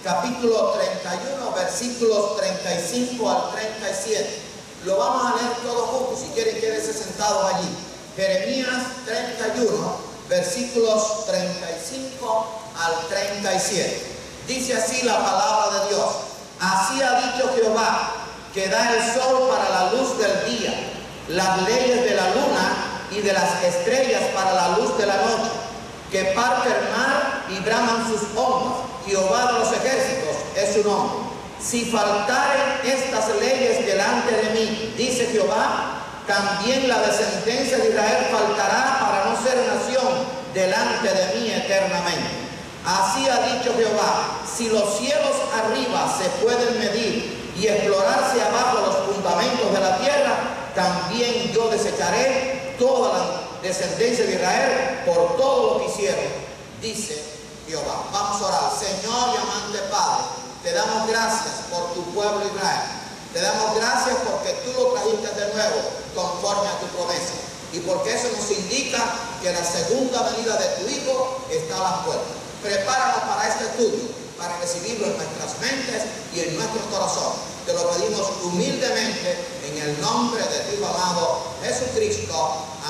capítulo 31, versículos 35 al 37. Lo vamos a leer todos juntos, si quieren quédense sentados allí. Jeremías 31, versículos 35 al 37. Dice así la palabra de Dios. Así ha dicho Jehová, que da el sol para la luz del día, las leyes de la luna y de las estrellas para la luz de la noche, que parte el mar y braman sus ondas. Jehová de los ejércitos es su nombre. Si faltaren estas leyes delante de mí, dice Jehová, también la descendencia de Israel faltará para no ser nación delante de mí eternamente. Así ha dicho Jehová, si los cielos arriba se pueden medir y explorarse abajo los fundamentos de la tierra, también yo desecharé toda la descendencia de Israel por todo lo que hicieron, dice Jehová. Vamos a orar. Señor y amante Padre, te damos gracias por tu pueblo Israel. Te damos gracias porque tú lo trajiste de nuevo conforme a tu promesa. Y porque eso nos indica que la segunda venida de tu Hijo está a las puertas. Prepáranos para este estudio, para recibirlo en nuestras mentes y en nuestros corazones. Te lo pedimos humildemente en el nombre de tu Hijo amado Jesucristo.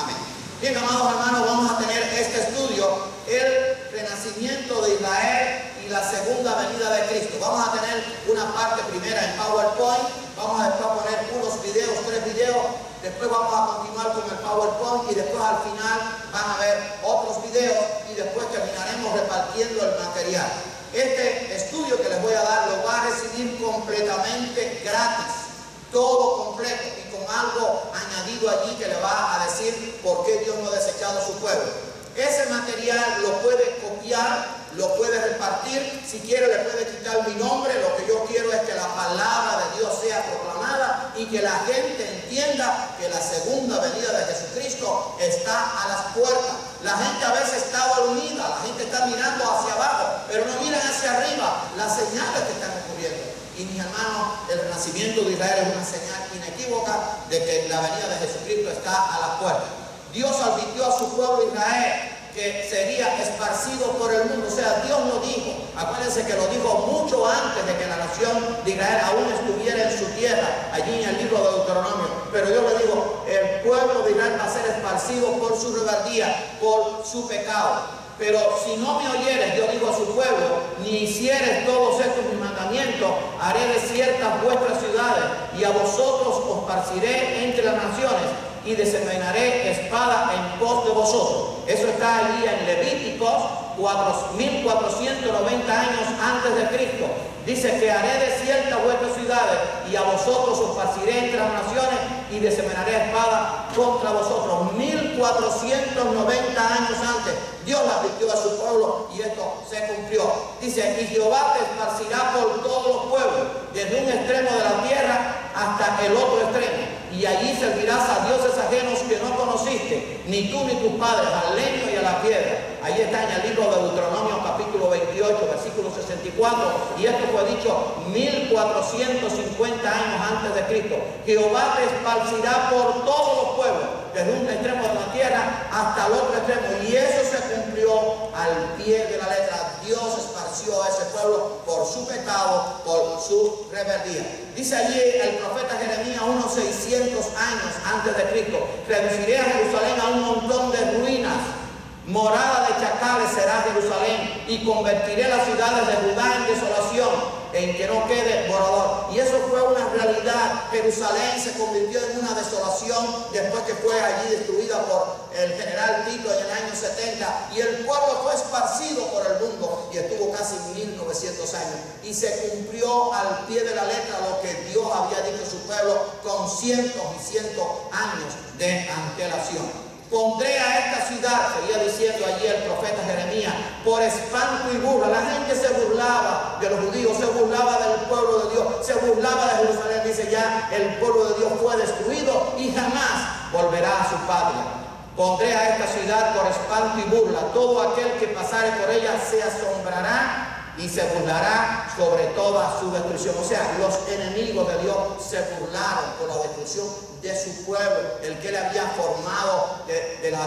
Amén. Bien, amados hermanos, vamos a tener este estudio, el renacimiento de Israel y la segunda venida de Cristo. Vamos a tener una parte primera en PowerPoint, vamos a después poner unos videos, 3 videos, después vamos a continuar con el PowerPoint y después al final van a ver otros videos y después terminaremos repartiendo el material. Este estudio que les voy a dar lo va a recibir completamente gratis, todo completo y con algo añadido allí que le va a decir por qué Dios no ha desechado a su pueblo. Ese material lo puede copiar, lo puede repartir, si quiere le puede quitar mi nombre. Lo que yo quiero es que la palabra de Dios sea proclamada y que la gente entienda que la segunda venida de Jesucristo está a las puertas. La gente a veces está dormida, la gente está mirando hacia abajo, pero no miran hacia arriba las señales que están ocurriendo. Y mis hermanos, el renacimiento de Israel es una señal inequívoca de que la venida de Jesucristo está a las puertas. Dios advirtió a su pueblo Israel que sería esparcido por el mundo. O sea, Dios lo dijo. Acuérdense que lo dijo mucho antes de que la nación de Israel aún estuviera en su tierra, allí en el libro de Deuteronomio. Pero Dios le dijo, el pueblo de Israel va a ser esparcido por su rebeldía, por su pecado. Pero si no me oyeres, yo digo a su pueblo, ni hicieres todos estos mis mandamientos, haré desiertas vuestras ciudades y a vosotros os esparciré entre las naciones y desenvainaré espada en pos de vosotros. Eso está allí en Levíticos 1490 años antes de Cristo. Dice que haré desiertas vuestras ciudades y a vosotros os esparciré entre las naciones y desenvainaré espada contra vosotros. 1490 años antes Dios la advirtió a su pueblo y esto se cumplió. Dice, y Jehová te esparcirá por todos los pueblos, desde un extremo de la tierra hasta el otro extremo. Y allí servirás a dioses ajenos que no conociste, ni tú ni tus padres, al leño y a la piedra. Ahí está en el libro de Deuteronomio capítulo 28, versículo 64. Y esto fue dicho 1450 años antes de Cristo. Jehová te esparcirá por todos los pueblos, desde un extremo de la tierra hasta el otro extremo. Y eso se cumplió al pie de la letra. Dios esparció a ese pueblo por su pecado, por su rebeldía. Dice allí el profeta Jeremías unos 600 años antes de Cristo, reduciré a Jerusalén a un montón de ruinas, morada de chacales será Jerusalén, y convertiré las ciudades de Judá en desolación, en que no quede morador. Y eso fue una realidad. Jerusalén se convirtió en una desolación después que fue allí destruida por el general Tito en el año 70, y el pueblo fue esparcido por el mundo y estuvo casi 1900 años, y se cumplió al pie de la letra lo que Dios había dicho a su pueblo con cientos y cientos años de antelación. Pondré a esta ciudad, seguía diciendo allí el profeta Jeremías, por espanto y burla. La gente se burlaba de los judíos, se burlaba del pueblo de Dios, se burlaba de Jerusalén. Dice, ya el pueblo de Dios fue destruido y jamás volverá a su patria. Pondré a esta ciudad por espanto y burla. Todo aquel que pasare por ella se asombrará y se burlará sobre toda su destrucción. O sea, los enemigos de Dios se burlaron por la destrucción de su pueblo, el que le había formado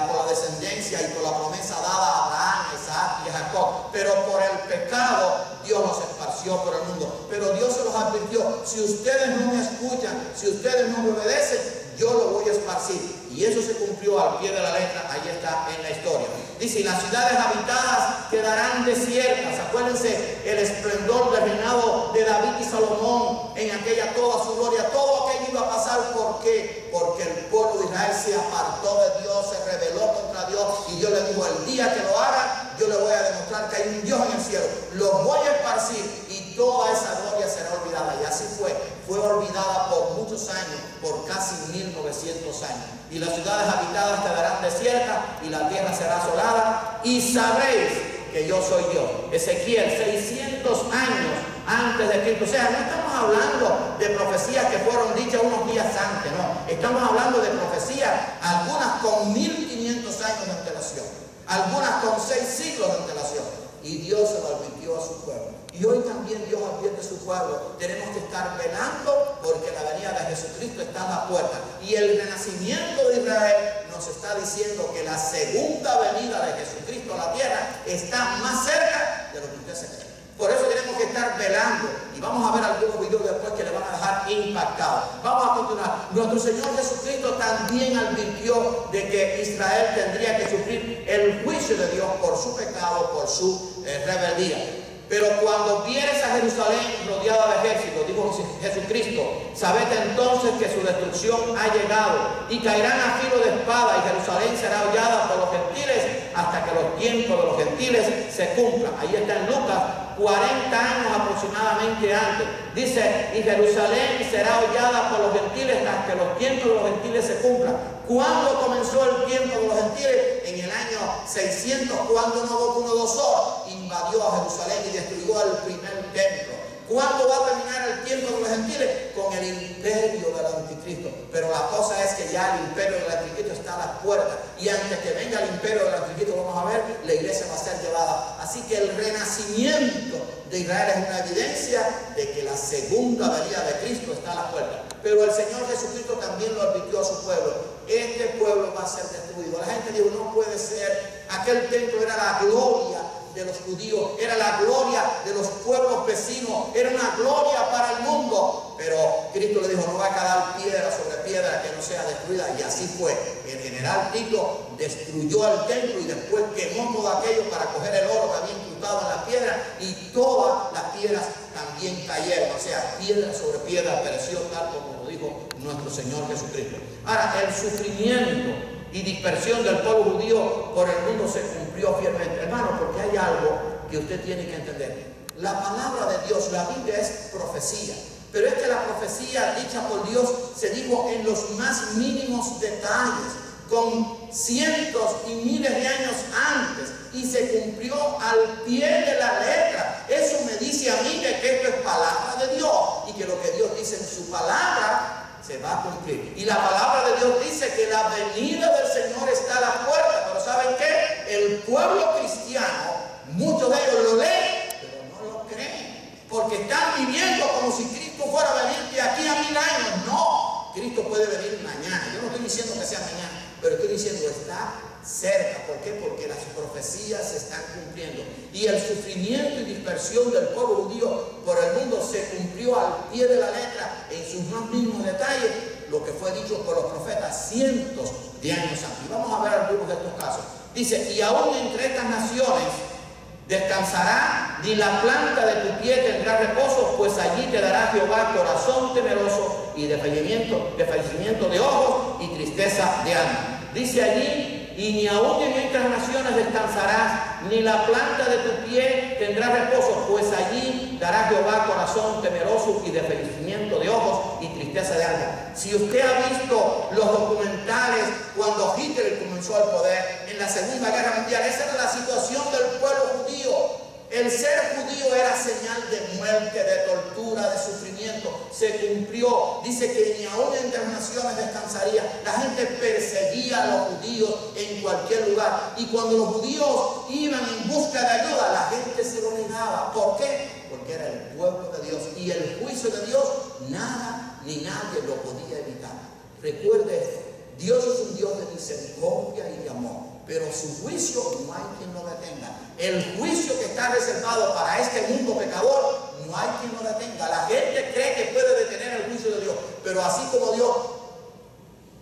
por la descendencia y por la promesa dada a Abraham, a Isaac y a Jacob. Pero por el pecado, Dios Dios los esparció por el mundo. Pero Dios se los advirtió: si ustedes no me escuchan, si ustedes no me obedecen, yo lo voy a esparcir. Y eso se cumplió al pie de la letra. Ahí está en la historia. Dice: y las ciudades habitadas quedarán desiertas. Acuérdense el esplendor del reinado de David y Salomón en aquella toda su gloria. Todo aquello iba a pasar. ¿Por qué? Porque el pueblo de Israel se apartó de Dios, se rebeló contra Dios. Y Dios le dijo: el día que lo hagan, yo le voy a demostrar que hay un Dios en el cielo. Los voy a esparcir y toda esa gloria será olvidada. Y así fue. Fue olvidada por muchos años, por casi 1900 años. Y las ciudades habitadas quedarán desiertas y la tierra será asolada. Y sabréis que yo soy Dios. Ezequiel, 600 años antes de Cristo. O sea, no estamos hablando de profecías que fueron dichas unos días antes, no. Estamos hablando de profecías, algunas con 1500 años de antelación, algunas con 6 siglos de antelación. Y Dios se lo advirtió a su pueblo. Y hoy también Dios advierte a su pueblo. Tenemos que estar velando porque la venida de Jesucristo está a la puerta. Y el renacimiento de Israel nos está diciendo que la segunda venida de Jesucristo a la tierra está más cerca de lo que usted se cree. Por eso tenemos que estar velando. Y vamos a ver algunos videos después que le van a dejar impactados. Vamos a continuar. Nuestro Señor Jesucristo también advirtió de que Israel tendría que sufrir el juicio de Dios por su pecado, por su rebeldía. Pero cuando vieres a Jerusalén rodeada de ejércitos, dijo Jesucristo, sabed entonces que su destrucción ha llegado y caerán a filo de espada y Jerusalén será hollada por los gentiles hasta que los tiempos de los gentiles se cumplan. Ahí está en Lucas, 40 años aproximadamente antes. Dice: y Jerusalén será hollada por los gentiles hasta que los tiempos de los gentiles se cumplan. ¿Cuándo comenzó el tiempo de los gentiles? En el año 600, cuando Nabucodonosor invadió a Jerusalén y destruyó el primer templo. ¿Cuándo va a terminar el tiempo de los gentiles? Con el imperio del anticristo. Pero la cosa es que ya el imperio del anticristo está a las puertas. Y antes que venga el imperio del anticristo, vamos a ver, la iglesia va a ser llevada. Así que el renacimiento de Israel es una evidencia de que la segunda venida de Cristo está a las puertas. Pero el Señor Jesucristo también lo advirtió a su pueblo: este pueblo va a ser destruido. La gente dijo: no puede ser, aquel templo era la gloria de los judíos, era la gloria de los pueblos vecinos, era una gloria para el mundo. Pero Cristo le dijo: no va a quedar piedra sobre piedra que no sea destruida. Y así fue. El general Tito destruyó el templo y después quemó todo aquello para coger el oro que había incrustado en la piedra, y todas las piedras también cayeron. O sea, piedra sobre piedra pereció, tal como lo dijo nuestro Señor Jesucristo. Ahora, el sufrimiento y dispersión del pueblo judío por el mundo se cumplió fielmente. Hermano, porque hay algo que usted tiene que entender. La palabra de Dios, la Biblia, es profecía. Pero es que la profecía dicha por Dios se dijo en los más mínimos detalles, con cientos y miles de años antes, y se cumplió al pie de la letra. Eso me dice a mí que esto es palabra de Dios y que lo que Dios dice en su palabra se va a cumplir. Y la palabra de Dios dice que la venida del Señor está a la puerta. Pero ¿saben qué? El pueblo cristiano, muchos de ellos lo leen, pero no lo creen, porque están viviendo como si Cristo fuera a venir de aquí a 1000 años. No, Cristo puede venir mañana. Yo no estoy diciendo que sea mañana, pero estoy diciendo está cerca. ¿Por qué? Porque las profecías se están cumpliendo. Y el sufrimiento y dispersión del pueblo judío por el mundo se cumplió al pie de la letra, en sus más mínimos detalles, lo que fue dicho por los profetas cientos de años antes. Y vamos a ver algunos de estos casos. Dice: y aún entre estas naciones descansará, ni la planta de tu pie tendrá reposo, pues allí te dará Jehová corazón temeroso y desfallecimiento de ojos y tristeza de alma. Dice allí: y ni aún en estas naciones descansarás, ni la planta de tu pie tendrá reposo, pues allí dará Jehová corazón temeroso y desfallecimiento de ojos y tristeza de alma. Si usted ha visto los documentales cuando Hitler comenzó al poder en la Segunda Guerra Mundial, esa era la situación del pueblo judío. El ser judío era señal de muerte, de tortura, de sufrimiento. Se cumplió. Dice que ni aún entre las naciones descansaría. La gente perseguía a los judíos en cualquier lugar. Y cuando los judíos iban en busca de ayuda, la gente se lo negaba. ¿Por qué? Porque era el pueblo de Dios. Y el juicio de Dios, nada ni nadie lo podía evitar. Recuerde esto: Dios es un Dios de misericordia y de amor. pero su juicio no hay quien lo detenga. El juicio que está reservado para este mundo pecador, no hay quien lo detenga. La gente cree que puede detener el juicio de Dios, pero así como Dios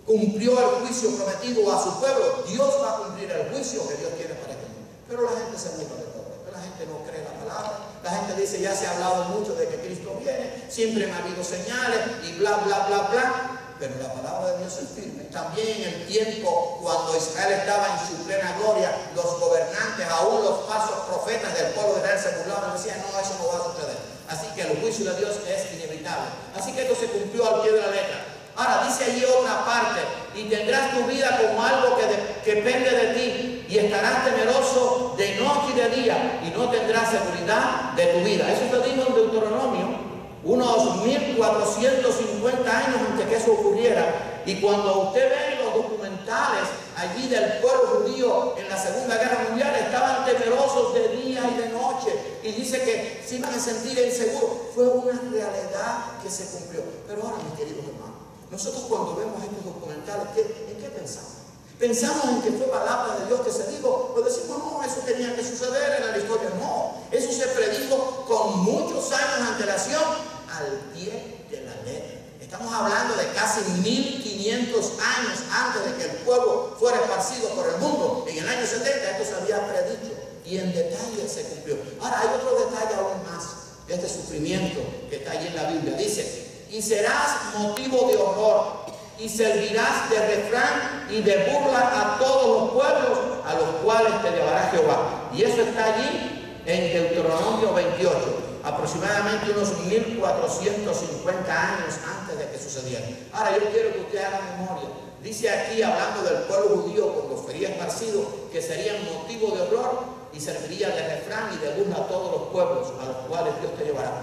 cumplió el juicio prometido a su pueblo, Dios va a cumplir el juicio que Dios tiene para este mundo. Pero la gente se burla de todo esto, la gente no cree la palabra, la gente dice, ya se ha hablado mucho de que Cristo viene, siempre han habido señales y bla, bla, bla, bla. Pero la palabra de Dios es firme. También en el tiempo cuando Israel estaba en su plena gloria, los gobernantes, aún los falsos profetas del pueblo de Israel se burlaban y decían, no, eso no va a suceder. Así que el juicio de Dios es inevitable. Así que esto se cumplió al pie de la letra. Ahora dice allí otra parte, y tendrás tu vida como algo que depende de ti, y estarás temeroso de noche y de día, y no tendrás seguridad de tu vida. Eso te dijo en Deuteronomio, unos 1450 años antes que eso ocurriera. Y cuando usted ve los documentales allí del pueblo judío en la Segunda Guerra Mundial, estaban temerosos de día y de noche, y dice que se iban a sentir inseguros. Fue una realidad que se cumplió. Pero ahora, mis queridos hermanos, nosotros cuando vemos estos documentales, ¿en qué pensamos? ¿Pensamos en que fue palabra de Dios que se dijo? O decimos, no, eso tenía que suceder en la historia. No, eso se predijo con muchos años de antelación al pie de la letra. Estamos hablando de casi 1500 años antes de que el pueblo fuera esparcido por el mundo. En el año 70 esto se había predicho y en detalle se cumplió. Ahora hay otro detalle aún más de este sufrimiento que está allí en la Biblia. Dice, y serás motivo de horror, y servirás de refrán y de burla a todos los pueblos a los cuales te llevará Jehová. Y eso está allí en Deuteronomio 28, aproximadamente unos 1450 años antes de que sucediera. Ahora yo quiero que usted haga memoria. Dice aquí, hablando del pueblo judío cuando sería esparcido, que serían motivo de horror y serviría de refrán y de burla a todos los pueblos a los cuales Dios te llevará.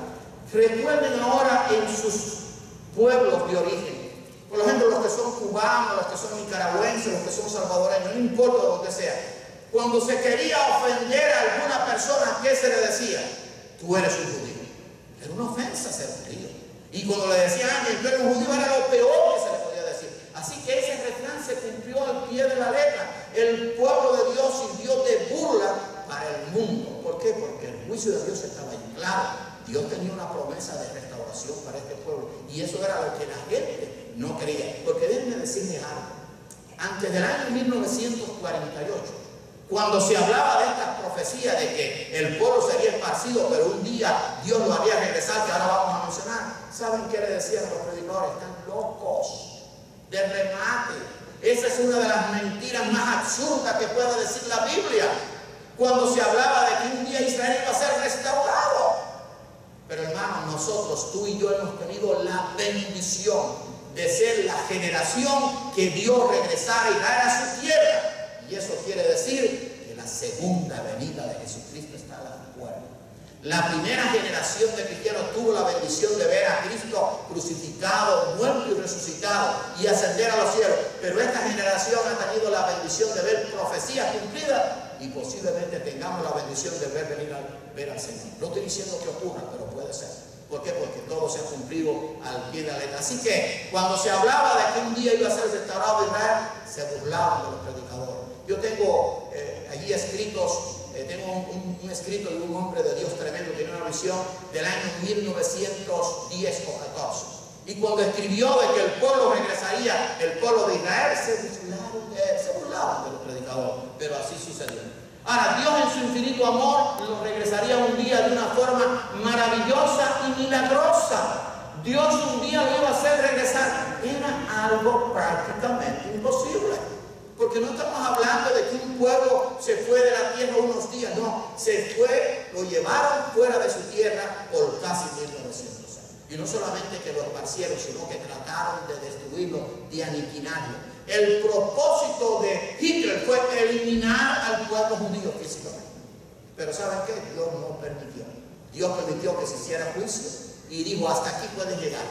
Recuerden ahora en sus pueblos de origen. Por ejemplo, los que son cubanos, los que son nicaragüenses, los que son salvadoreños, no importa de donde sea. Cuando se quería ofender a alguna persona, ¿qué se le decía? Tú eres un judío. Era una ofensa ser judío. Y cuando le decían que tú eres un judío, era lo peor que se le podía decir. Así que ese refrán se cumplió al pie de la letra. El pueblo de Dios sirvió de burla para el mundo. ¿Por qué? Porque el juicio de Dios estaba ahí. Claro, Dios tenía una promesa de restauración para este pueblo. Y eso era lo que la gente no creía. Porque déjenme decirles algo. Antes del año 1948, cuando se hablaba de estas profecías de que el pueblo sería esparcido, pero un día Dios lo haría regresar, que ahora vamos a mencionar, ¿saben qué le decían los predicadores? Están locos, de remate. Esa es una de las mentiras más absurdas que puede decir la Biblia. Cuando se hablaba de que un día Israel iba a ser restaurado. Pero hermanos, nosotros, tú y yo hemos tenido la bendición de ser la generación que vio regresar a Israel a su tierra. Y eso quiere decir que la segunda venida de Jesucristo está a la puerta. La primera generación de cristianos tuvo la bendición de ver a Cristo crucificado, muerto y resucitado y ascender a los cielos. Pero esta generación ha tenido la bendición de ver profecías cumplidas y posiblemente tengamos la bendición de ver al Señor. No estoy diciendo que ocurra, pero puede ser. ¿Por qué? Porque todo se ha cumplido al pie de la letra. Así que cuando se hablaba de que un día iba a ser restaurado Israel, se burlaban de los predicadores. Yo tengo allí escritos, tengo un escrito de un hombre de Dios tremendo, que tiene una visión del año 1910 o 14. Y cuando escribió de que el pueblo regresaría, el pueblo de Israel, se burlaban de los predicadores. Pero así sucedió. Ahora, Dios en su infinito amor los regresaría un día de una forma maravillosa y milagrosa. Dios un día lo iba a hacer regresar. Era algo prácticamente imposible. Porque no estamos hablando de que un pueblo se fue de la tierra unos días. No, se fue, lo llevaron fuera de su tierra por casi 1900 años. Y no solamente que lo esparcieron, sino que trataron de destruirlo, de aniquilarlo. El propósito de Hitler fue eliminar al pueblo judío físicamente. Pero ¿saben qué? Dios no permitió. Dios permitió que se hiciera juicio y dijo, hasta aquí pueden llegar.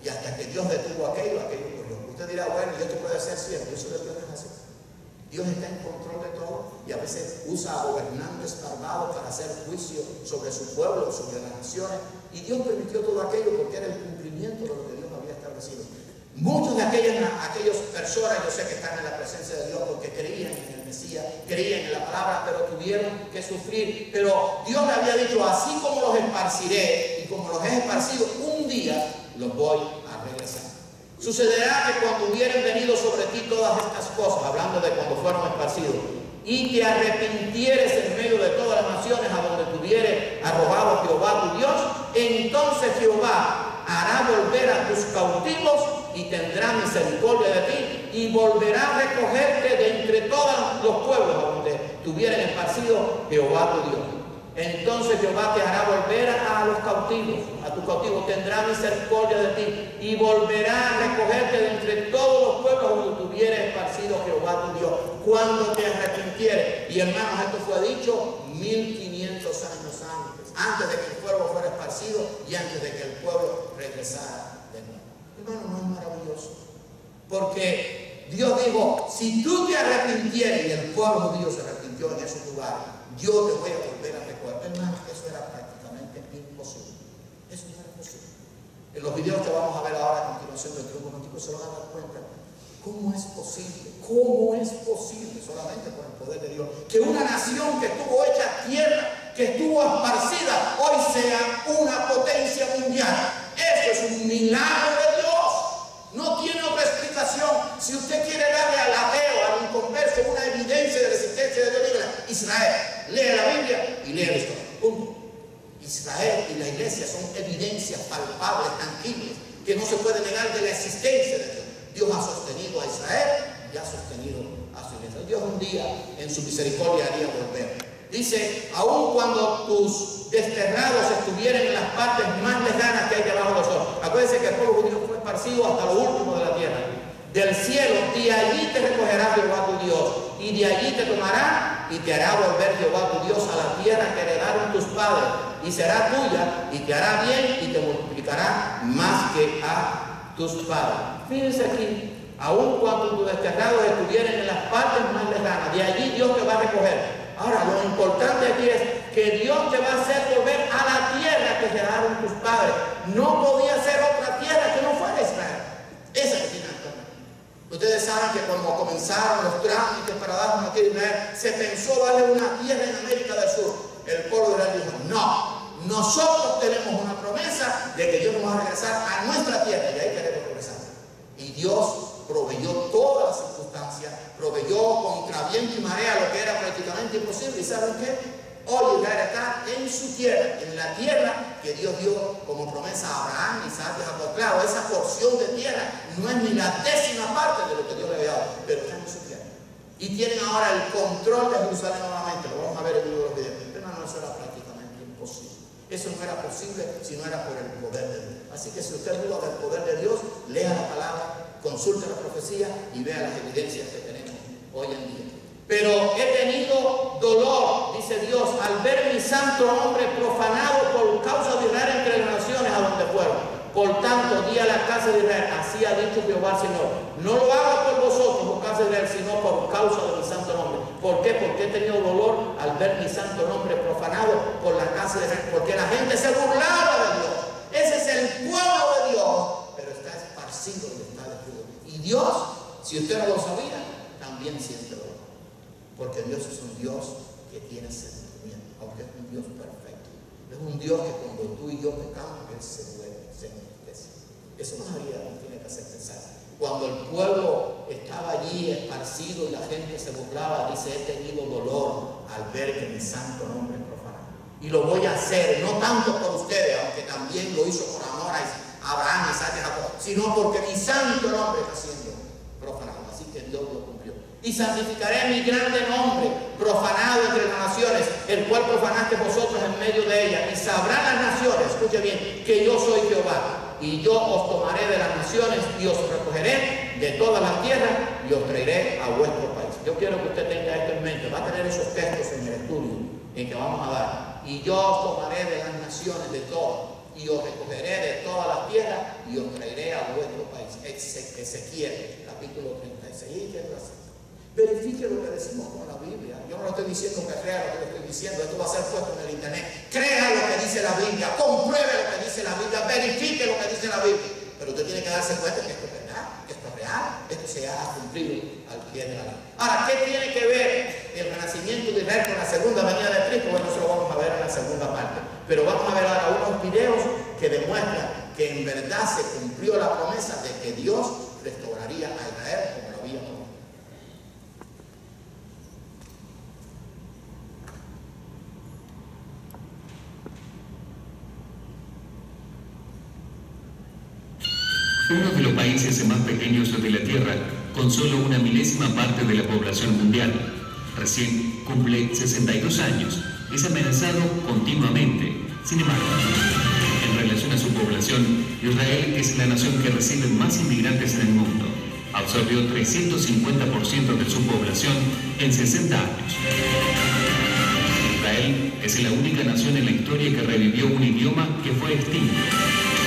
Y hasta que Dios detuvo aquello ocurrió. Usted dirá, bueno, y esto puede ser cierto. Eso de Dios es así. Dios está en control de todo y a veces usa a gobernantes tardados para hacer juicio sobre su pueblo, sobre las naciones. Y Dios permitió todo aquello porque era el cumplimiento de lo que Dios había establecido. Muchos de aquellas personas, yo sé que están en la presencia de Dios porque creían en el Mesías, creían en la palabra, pero tuvieron que sufrir. Pero Dios le había dicho, así como los esparciré y como los he esparcido, un día los voy a regresar. Sucederá que cuando hubieran venido sobre ti todas estas cosas, hablando de cuando fueron esparcidos, y te arrepintieres en medio de todas las naciones a donde tuviere arrojado Jehová tu Dios, entonces Jehová hará volver a tus cautivos y tendrá misericordia de ti y volverá a recogerte de entre todos los pueblos a donde tuvieran esparcido Jehová tu Dios. Entonces Jehová te hará volver a los cautivos, a tus cautivos, tendrá misericordia de ti y volverá a recogerte de entre todos los pueblos donde tuviera esparcido Jehová tu Dios, cuando te arrepintieres. Y hermanos, esto fue dicho 1500 años antes de que el pueblo fuera esparcido y antes de que el pueblo regresara de nuevo. Hermano, ¿no es maravilloso? Porque Dios dijo, si tú te arrepintieres, y el pueblo judío se arrepintió en esos lugares, yo te voy a volver a recordar. Hermanos, eso era prácticamente imposible. Eso no era posible. En los videos que vamos a ver ahora a continuación dentro de un momentico se van a dar cuenta. ¿Cómo es posible? ¿Cómo es posible? Solamente por el poder de Dios. Que una nación que estuvo hecha tierra, que estuvo esparcida, hoy sea una potencia mundial. Eso es un milagro de Dios. No tiene otra explicación. Si usted quiere darle al ateo, al inconverso, una evidencia de la existencia de Dios, dígale, Israel, lee la Biblia y lee la historia. Punto. Israel y la iglesia son evidencias palpables, tangibles, que no se puede negar de la existencia de Dios. Dios ha sostenido a Israel y ha sostenido a su iglesia. Dios un día en su misericordia haría volver. Dice, aun cuando tus desterrados estuvieran en las partes más lejanas que hay debajo del sol. Acuérdense que el pueblo judío fue esparcido hasta lo último de la tierra. Del cielo, de allí te recogerá Jehová tu Dios, y de allí te tomará y te hará volver Jehová tu Dios a la tierra que heredaron tus padres, y será tuya, y te hará bien, y te multiplicará más que a tus padres. Fíjense aquí, aun cuando tus desterrados estuvieran en las partes más lejanas, de allí Dios te va a recoger. Ahora, lo importante aquí es que Dios te va a hacer volver a la tierra que heredaron tus padres. No podía ser otra tierra que no fuera Israel. Esa es la. Ustedes saben que cuando comenzaron los trámites para dar una tierra a Israel, se pensó darle una tierra en América del Sur. El pueblo de Israel dijo, no, nosotros tenemos una promesa de que Dios nos va a regresar a nuestra tierra y ahí queremos regresar. Y Dios proveyó todas las circunstancias, proveyó contra viento y marea lo que era prácticamente imposible. ¿Y saben qué? Hoy Israel está en su tierra, en la tierra que Dios dio como promesa a Abraham, Isaac y Jacob. Claro, esa porción de tierra no es ni la 10ª parte de lo que Dios le había dado, pero está en su tierra. Y tienen ahora el control de Jerusalén nuevamente. Lo vamos a ver en uno de los videos. Pero no, eso era prácticamente imposible. Eso no era posible si no era por el poder de Dios. Así que si usted duda del poder de Dios, lea la palabra, consulte la profecía y vea las evidencias que tenemos hoy en día. Pero he tenido dolor, dice Dios, al ver mi santo nombre profanado por causa de Israel entre las naciones a donde fueron. Por tanto, di a la casa de Israel, así ha dicho Jehová el Señor, no lo haga por vosotros, por casa de Israel, sino por causa de mi santo nombre. ¿Por qué? Porque he tenido dolor al ver mi santo nombre profanado por la casa de Israel, porque la gente se burlaba de Dios. Ese es el pueblo de Dios, pero está esparcido y está desnudo. Y Dios, si usted no lo sabía, también siente dolor. Porque Dios es un Dios que tiene sentimiento, aunque es un Dios perfecto. Es un Dios que cuando tú y yo pecamos, Él se duele, se entristece. Eso nos tiene que hacer pensar. Cuando el pueblo estaba allí esparcido y la gente se burlaba, dice, he tenido dolor al ver que mi santo nombre es profanado. Y lo voy a hacer, no tanto por ustedes, aunque también lo hizo por amor a Abraham, Isaac y Jacob, sino porque mi santo nombre está siendo profanado. Así que Dios lo cumplió. Y santificaré mi grande nombre, profanado entre las naciones, el cual profanaste vosotros en medio de ellas. Y sabrán las naciones, escuche bien, que yo soy Jehová. Y yo os tomaré de las naciones y os recogeré de todas las tierras y os traeré a vuestro país. Yo quiero que usted tenga esto en mente. Va a tener esos textos en el estudio en que vamos a dar. Y yo os tomaré de las naciones de todas y os recogeré de todas las tierras y os traeré a vuestro país. Ezequiel, capítulo 36. Verifique lo que decimos con la Biblia. Yo no le estoy diciendo que crea lo que le estoy diciendo. Esto va a ser puesto en el internet. Crea lo que dice la Biblia. Compruebe lo que dice la Biblia. Verifique lo que dice la Biblia. Pero usted tiene que darse cuenta que esto es verdad, que esto es real, esto se se ha cumplido al pie de la letra. Ahora, ¿qué tiene que ver el renacimiento de Israel con la segunda venida de Cristo? Bueno, eso lo vamos a ver en la segunda parte. Pero vamos a ver ahora unos videos que demuestran que en verdad se cumplió la promesa de que Dios restauraría a Israel como lo había prometido. Uno de los países más pequeños de la Tierra, con solo una milésima parte de la población mundial, recién cumple 62 años, es amenazado continuamente. Sin embargo, en relación a su población, Israel es la nación que recibe más inmigrantes en el mundo. Absorbió 350% de su población en 60 años. Israel es la única nación en la historia que revivió un idioma que fue extinto.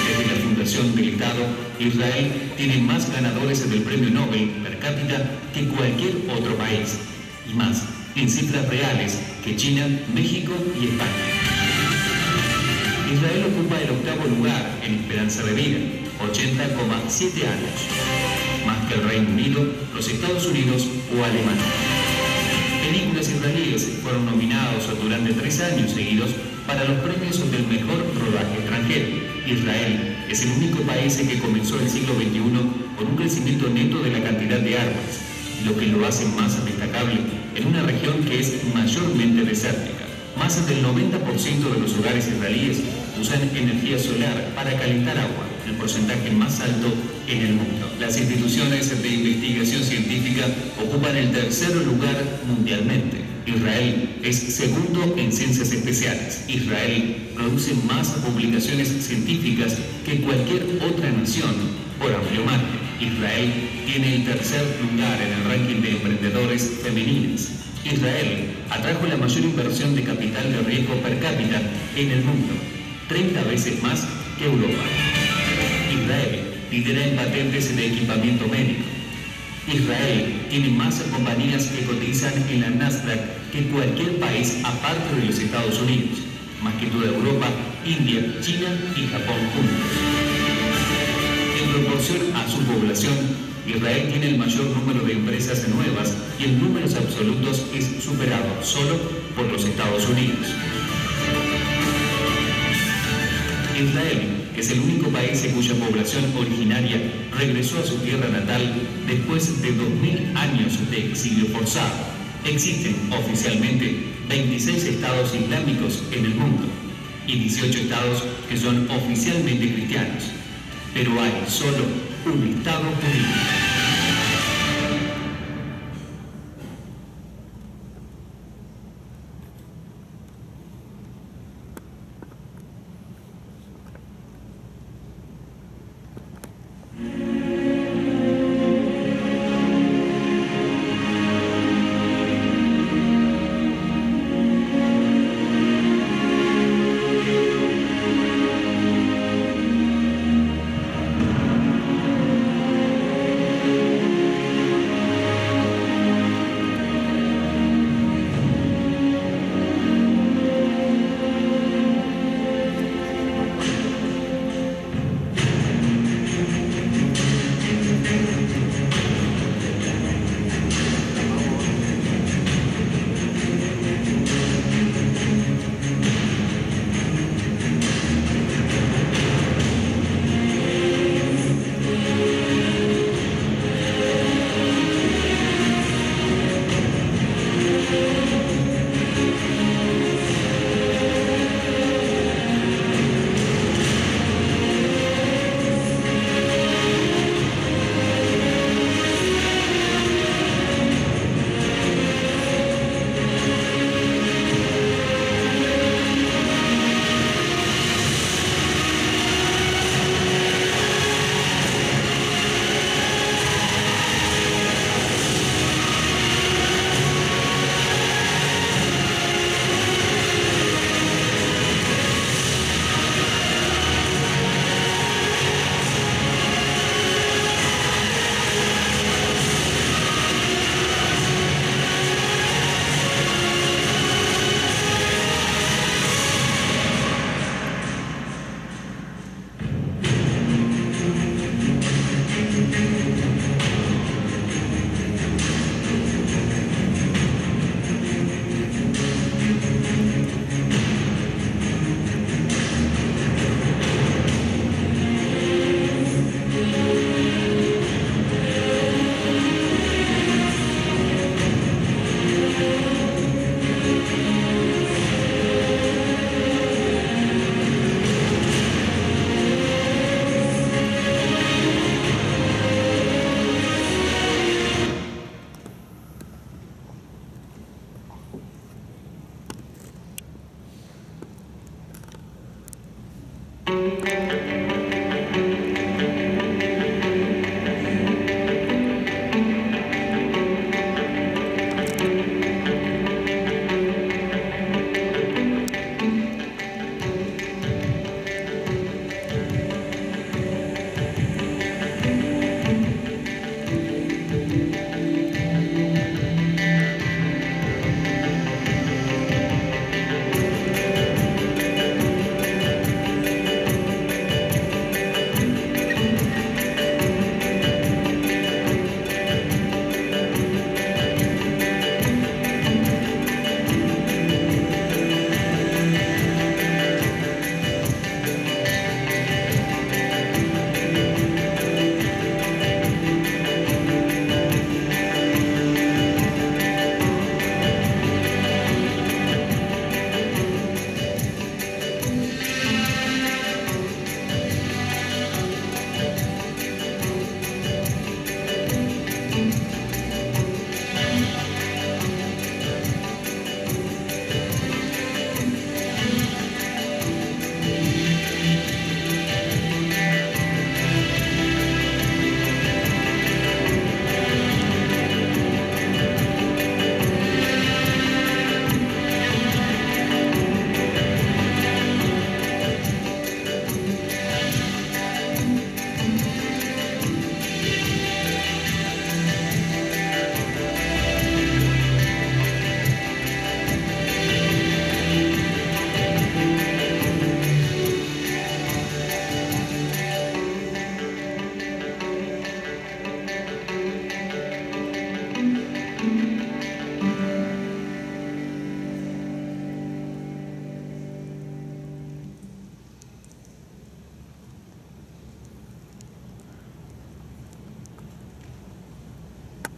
Desde la fundación del Estado, Israel tiene más ganadores del premio Nobel per cápita que cualquier otro país, y más en cifras reales que China, México y España. Israel ocupa el octavo lugar en esperanza de vida, 80,7 años, más que el Reino Unido, los Estados Unidos o Alemania. Películas israelíes fueron nominados durante 3 años seguidos para los premios del mejor rodaje extranjero. Israel es el único país que comenzó el siglo XXI con un crecimiento neto de la cantidad de árboles, lo que lo hace más destacable en una región que es mayormente desértica. Más del 90% de los hogares israelíes usan energía solar para calentar agua, el porcentaje más alto en el mundo. Las instituciones de investigación científica ocupan el tercer lugar mundialmente. Israel es segundo en ciencias especiales. Israel produce más publicaciones científicas que cualquier otra nación por amplio margen. Israel tiene el tercer lugar en el ranking de emprendedores femeninas. Israel atrajo la mayor inversión de capital de riesgo per cápita en el mundo, 30 veces más que Europa. Israel lidera en patentes de equipamiento médico. Israel tiene más compañías que cotizan en la Nasdaq que cualquier país aparte de los Estados Unidos, más que toda Europa, India, China y Japón juntos. En proporción a su población, Israel tiene el mayor número de empresas nuevas y en números absolutos es superado solo por los Estados Unidos. Israel es el único país cuya población originaria regresó a su tierra natal después de 2000 años de exilio forzado. Existen oficialmente 26 estados islámicos en el mundo y 18 estados que son oficialmente cristianos, pero hay solo un estado judío.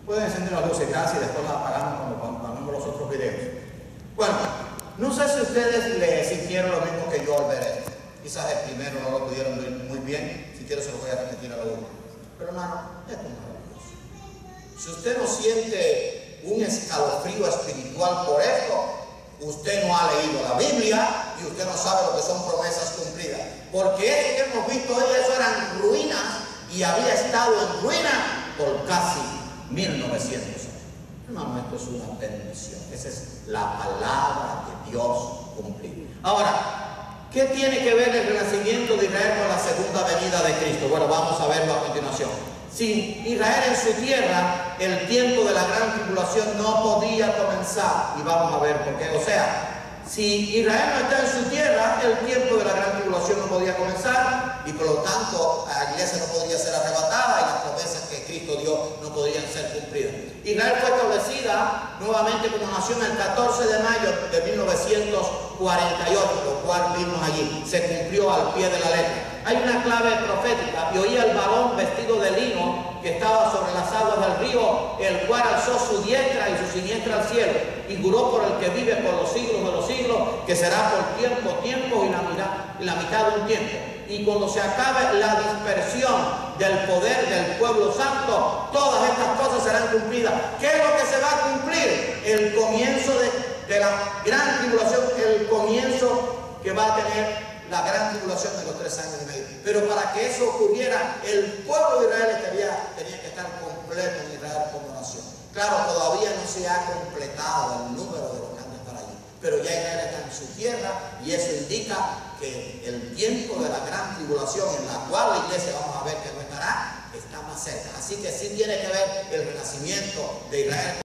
Pueden encender las luces casi y después las apagamos cuando vemos los otros videos. Bueno, no sé si ustedes le sintieron lo mismo que yo al ver esto. Quizás el primero no lo pudieron ver muy bien, si quiero se lo voy a repetir a la última. Pero hermano, esto es maravilloso. Si usted no siente un escalofrío espiritual por esto, usted no ha leído la Biblia y usted no sabe lo que son promesas cumplidas. Porque eso que hemos visto hoy, eso eran ruinas y había estado en ruina por casi 1900 años. Hermano, esto es una bendición. Esa es la palabra de Dios cumplida. Ahora, ¿qué tiene que ver el renacimiento de Israel con la segunda venida de Cristo? Bueno, vamos a verlo a continuación. Sin Israel en su tierra, el tiempo de la gran tribulación no podía comenzar. Y vamos a ver por qué. O sea, si Israel no está en su tierra, el tiempo de la gran tribulación no podía comenzar y por lo tanto la iglesia no podría ser arrebatada y las promesas que Cristo dio no podrían ser cumplidas. Israel fue establecida nuevamente como nación el 14 de mayo de 1948, lo cual vimos allí. Se cumplió al pie de la letra. Hay una clave profética. Y oí al varón vestido de lino que estaba sobre las aguas del río, el cual alzó su diestra y su siniestra al cielo y juró por el que vive por los siglos de los siglos, que será por tiempo y la mitad de un tiempo. Y cuando se acabe la dispersión del poder del pueblo santo, todas estas cosas serán cumplidas. ¿Qué es lo que se va a cumplir? El comienzo de la gran tribulación, el comienzo que va a tener la gran tribulación de los 3 años y medio. Pero para que eso ocurriera, el pueblo de Israel tenía que estar completo en Israel como nación. Claro, todavía no se ha completado el número de los que han de estar allí, pero ya Israel está en su tierra y eso indica que el tiempo de la gran tribulación, en la cual la iglesia, vamos a ver que no estará, está más cerca. Así que sí tiene que ver el renacimiento de Israel